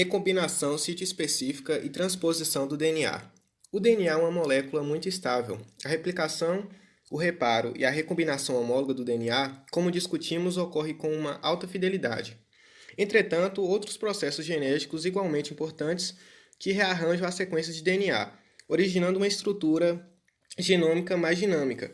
Recombinação sítio-específica e transposição do DNA. O DNA é uma molécula muito estável. A replicação, o reparo e a recombinação homóloga do DNA, como discutimos, ocorre com uma alta fidelidade. Entretanto, outros processos genéticos igualmente importantes que rearranjam as sequências de DNA, originando uma estrutura genômica mais dinâmica.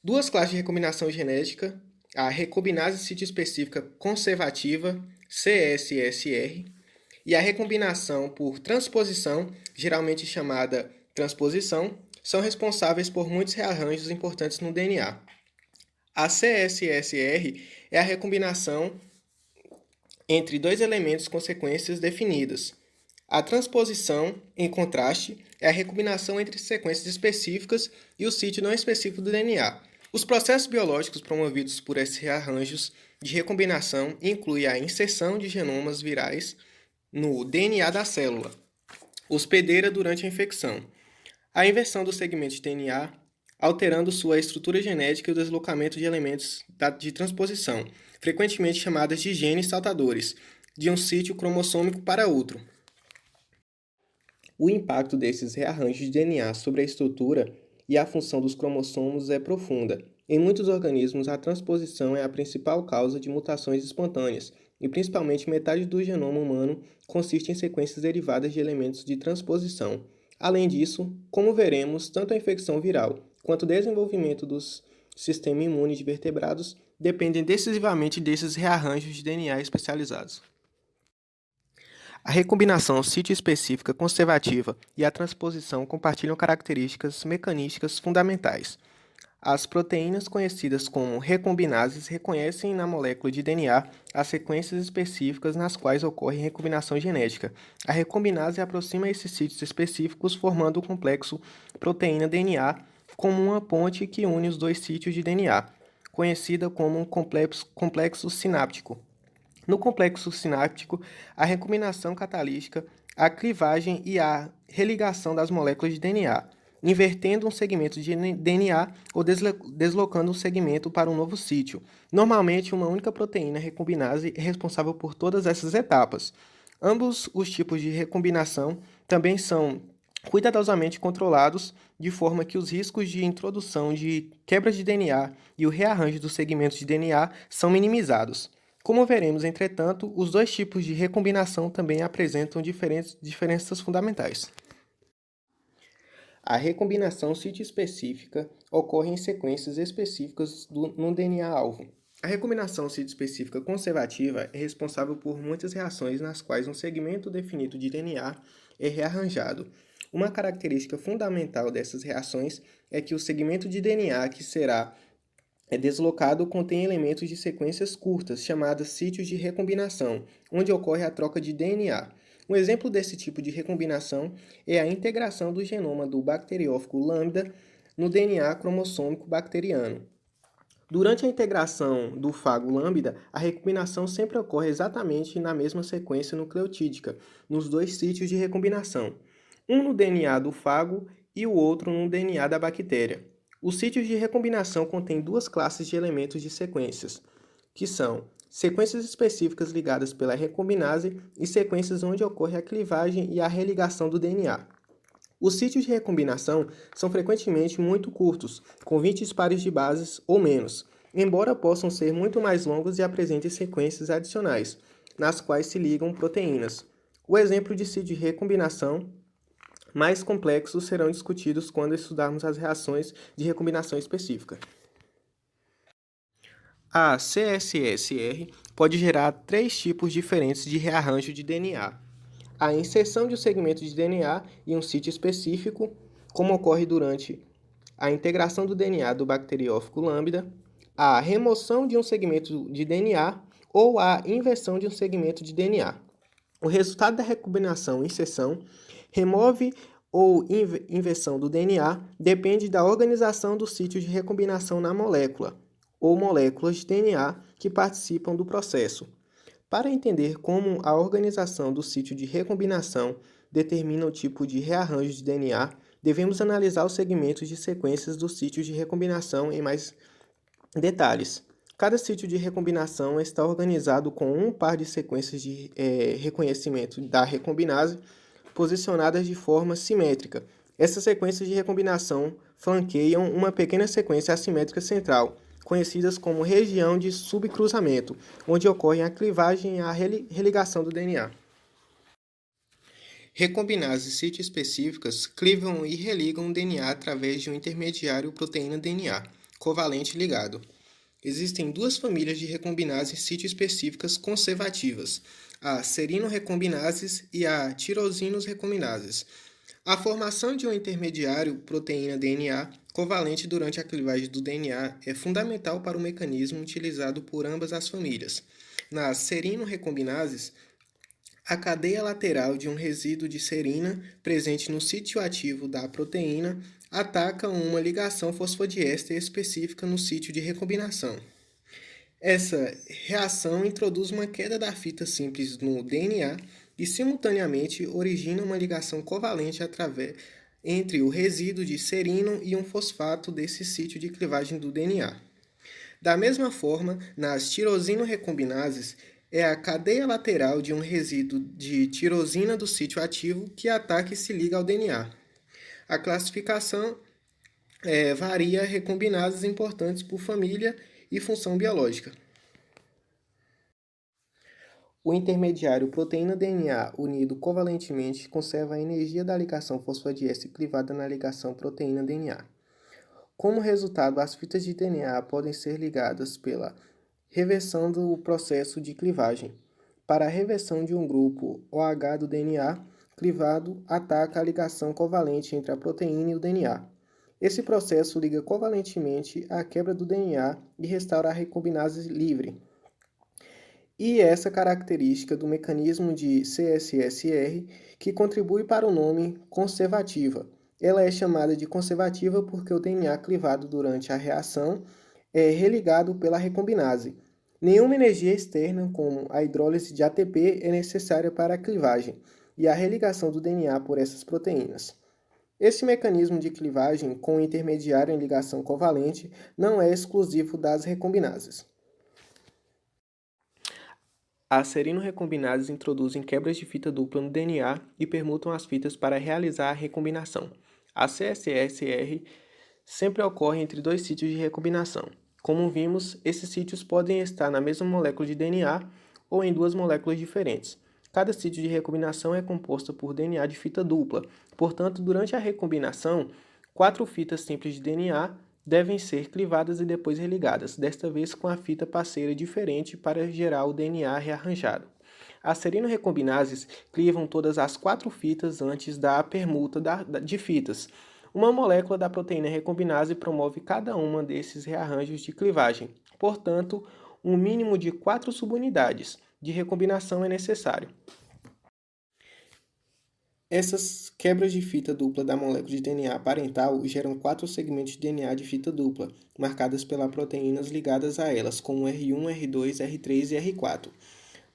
Duas classes de recombinação genética, a recombinase sítio-específica conservativa, CSSR, e a recombinação por transposição, geralmente chamada transposição, são responsáveis por muitos rearranjos importantes no DNA. A CSSR é a recombinação entre dois elementos com sequências definidas. A transposição, em contraste, é a recombinação entre sequências específicas e o sítio não específico do DNA. Os processos biológicos promovidos por esses rearranjos de recombinação incluem a inserção de genomas virais no DNA da célula, hospedeira durante a infecção, a inversão do segmento de DNA, alterando sua estrutura genética e o deslocamento de elementos de transposição, frequentemente chamadas de genes saltadores, de um sítio cromossômico para outro. O impacto desses rearranjos de DNA sobre a estrutura e a função dos cromossomos é profunda. Em muitos organismos, a transposição é a principal causa de mutações espontâneas, e principalmente metade do genoma humano consiste em sequências derivadas de elementos de transposição. Além disso, como veremos, tanto a infecção viral quanto o desenvolvimento do sistema imune de vertebrados dependem decisivamente desses rearranjos de DNA especializados. A recombinação sítio-específica conservativa e a transposição compartilham características mecanísticas fundamentais. As proteínas conhecidas como recombinases reconhecem na molécula de DNA as sequências específicas nas quais ocorre recombinação genética. A recombinase aproxima esses sítios específicos, formando o complexo proteína-DNA como uma ponte que une os dois sítios de DNA, conhecida como um complexo sináptico. No complexo sináptico, a recombinação catalítica, a clivagem e a religação das moléculas de DNA, invertendo um segmento de DNA ou deslocando um segmento para um novo sítio. Normalmente, uma única proteína recombinase é responsável por todas essas etapas. Ambos os tipos de recombinação também são cuidadosamente controlados, de forma que os riscos de introdução de quebras de DNA e o rearranjo dos segmentos de DNA são minimizados. Como veremos, entretanto, os dois tipos de recombinação também apresentam diferenças fundamentais. A recombinação sítio-específica ocorre em sequências específicas no DNA-alvo. A recombinação sítio-específica conservativa é responsável por muitas reações nas quais um segmento definido de DNA é rearranjado. Uma característica fundamental dessas reações é que o segmento de DNA que será deslocado contém elementos de sequências curtas, chamadas sítios de recombinação, onde ocorre a troca de DNA. Um exemplo desse tipo de recombinação é a integração do genoma do bacteriófago lambda no DNA cromossômico bacteriano. Durante a integração do fago lambda, a recombinação sempre ocorre exatamente na mesma sequência nucleotídica, nos dois sítios de recombinação, um no DNA do fago e o outro no DNA da bactéria. Os sítios de recombinação contêm duas classes de elementos de sequências, que são sequências específicas ligadas pela recombinase e sequências onde ocorre a clivagem e a religação do DNA. Os sítios de recombinação são frequentemente muito curtos, com 20 pares de bases ou menos, embora possam ser muito mais longos e apresentem sequências adicionais, nas quais se ligam proteínas. O exemplo de sítio de recombinação mais complexos serão discutidos quando estudarmos as reações de recombinação específica. A CSSR pode gerar três tipos diferentes de rearranjo de DNA. A inserção de um segmento de DNA em um sítio específico, como ocorre durante a integração do DNA do bacteriófago lambda, a remoção de um segmento de DNA ou a inversão de um segmento de DNA. O resultado da recombinação inserção remove ou inversão do DNA depende da organização dos sítios de recombinação na molécula, ou moléculas de DNA que participam do processo. Para entender como a organização do sítio de recombinação determina o tipo de rearranjo de DNA, devemos analisar os segmentos de sequências dos sítios de recombinação em mais detalhes. Cada sítio de recombinação está organizado com um par de sequências de reconhecimento da recombinase posicionadas de forma simétrica. Essas sequências de recombinação flanqueiam uma pequena sequência assimétrica central, conhecidas como região de subcruzamento, onde ocorre a clivagem e a religação do DNA. Recombinases sítio-específicas clivam e religam o DNA através de um intermediário proteína-DNA, covalente ligado. Existem duas famílias de recombinases sítio-específicas conservativas, a serino-recombinases e a tirosino-recombinases. A formação de um intermediário proteína-DNA covalente durante a clivagem do DNA é fundamental para o mecanismo utilizado por ambas as famílias. Nas serino-recombinases, a cadeia lateral de um resíduo de serina presente no sítio ativo da proteína ataca uma ligação fosfodiéster específica no sítio de recombinação. Essa reação introduz uma queda da fita simples no DNA e, simultaneamente, origina uma ligação covalente entre o resíduo de serino e um fosfato desse sítio de clivagem do DNA. Da mesma forma, nas tirosino-recombinases, é a cadeia lateral de um resíduo de tirosina do sítio ativo que ataca e se liga ao DNA. A classificação varia recombinases importantes por família e função biológica. O intermediário proteína-DNA unido covalentemente conserva a energia da ligação fosfodiéster clivada na ligação proteína-DNA. Como resultado, as fitas de DNA podem ser ligadas pela reversão do processo de clivagem. Para a reversão de um grupo OH do DNA, clivado ataca a ligação covalente entre a proteína e o DNA. Esse processo liga covalentemente a quebra do DNA e restaura a recombinase livre. E essa característica do mecanismo de CSSR que contribui para o nome conservativa. Ela é chamada de conservativa porque o DNA clivado durante a reação é religado pela recombinase. Nenhuma energia externa, como a hidrólise de ATP, é necessária para a clivagem e a religação do DNA por essas proteínas. Esse mecanismo de clivagem com o intermediário em ligação covalente não é exclusivo das recombinases. As serino-recombinases introduzem quebras de fita dupla no DNA e permutam as fitas para realizar a recombinação. A CSSR sempre ocorre entre dois sítios de recombinação. Como vimos, esses sítios podem estar na mesma molécula de DNA ou em duas moléculas diferentes. Cada sítio de recombinação é composto por DNA de fita dupla. Portanto, durante a recombinação, 4 fitas simples de DNA devem ser clivadas e depois religadas, desta vez com a fita parceira diferente para gerar o DNA rearranjado. As serino-recombinases clivam todas as 4 fitas antes da permuta de fitas. Uma molécula da proteína recombinase promove cada uma desses rearranjos de clivagem. Portanto, um mínimo de 4 subunidades de recombinação é necessário. Essas quebras de fita dupla da molécula de DNA parental geram 4 segmentos de DNA de fita dupla, marcadas pelas proteínas ligadas a elas, como R1, R2, R3 e R4.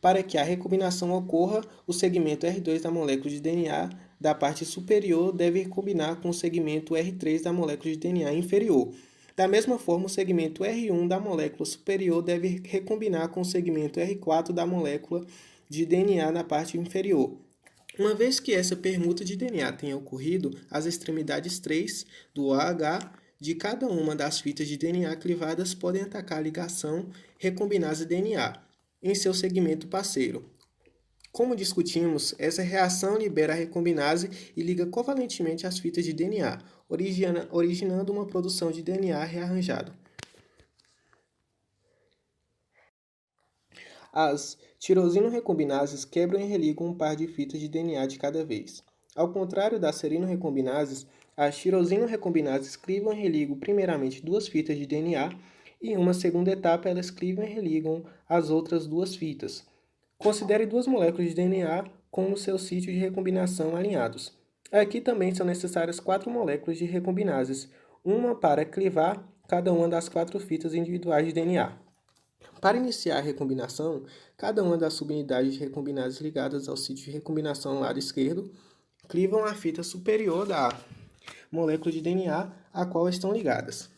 Para que a recombinação ocorra, o segmento R2 da molécula de DNA da parte superior deve recombinar com o segmento R3 da molécula de DNA inferior. Da mesma forma, o segmento R1 da molécula superior deve recombinar com o segmento R4 da molécula de DNA na parte inferior. Uma vez que essa permuta de DNA tenha ocorrido, as extremidades 3 do OH de cada uma das fitas de DNA clivadas podem atacar a ligação recombinase DNA em seu segmento parceiro. Como discutimos, essa reação libera a recombinase e liga covalentemente as fitas de DNA, originando uma produção de DNA rearranjado. As tirosino-recombinases quebram e religam um par de fitas de DNA de cada vez. Ao contrário das serino-recombinases, as tirosino-recombinases clivam e religam primeiramente 2 fitas de DNA e em uma segunda etapa elas clivam e religam as outras 2 fitas. Considere 2 moléculas de DNA com o seu sítio de recombinação alinhados. Aqui também são necessárias 4 moléculas de recombinases, uma para clivar cada uma das 4 fitas individuais de DNA. Para iniciar a recombinação, cada uma das subunidades de recombinases ligadas ao sítio de recombinação no lado esquerdo clivam a fita superior da molécula de DNA a qual estão ligadas.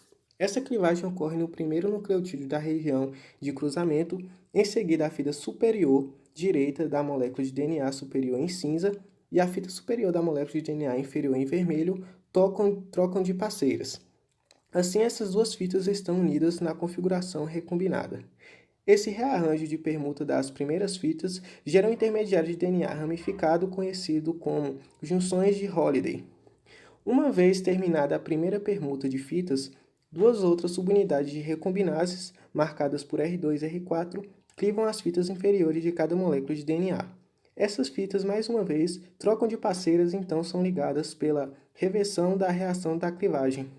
Essa clivagem ocorre no primeiro nucleotídeo da região de cruzamento, em seguida a fita superior direita da molécula de DNA superior em cinza e a fita superior da molécula de DNA inferior em vermelho trocam de parceiras. Assim, essas duas fitas estão unidas na configuração recombinada. Esse rearranjo de permuta das primeiras fitas gera um intermediário de DNA ramificado conhecido como junções de Holliday. Uma vez terminada a primeira permuta de fitas, duas outras subunidades de recombinases, marcadas por R2 e R4, clivam as fitas inferiores de cada molécula de DNA. Essas fitas, mais uma vez, trocam de parceiras e então são ligadas pela reversão da reação da clivagem.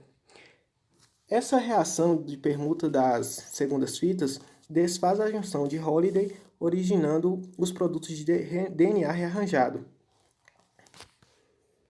Essa reação de permuta das segundas fitas desfaz a junção de Holliday, originando os produtos de DNA rearranjado.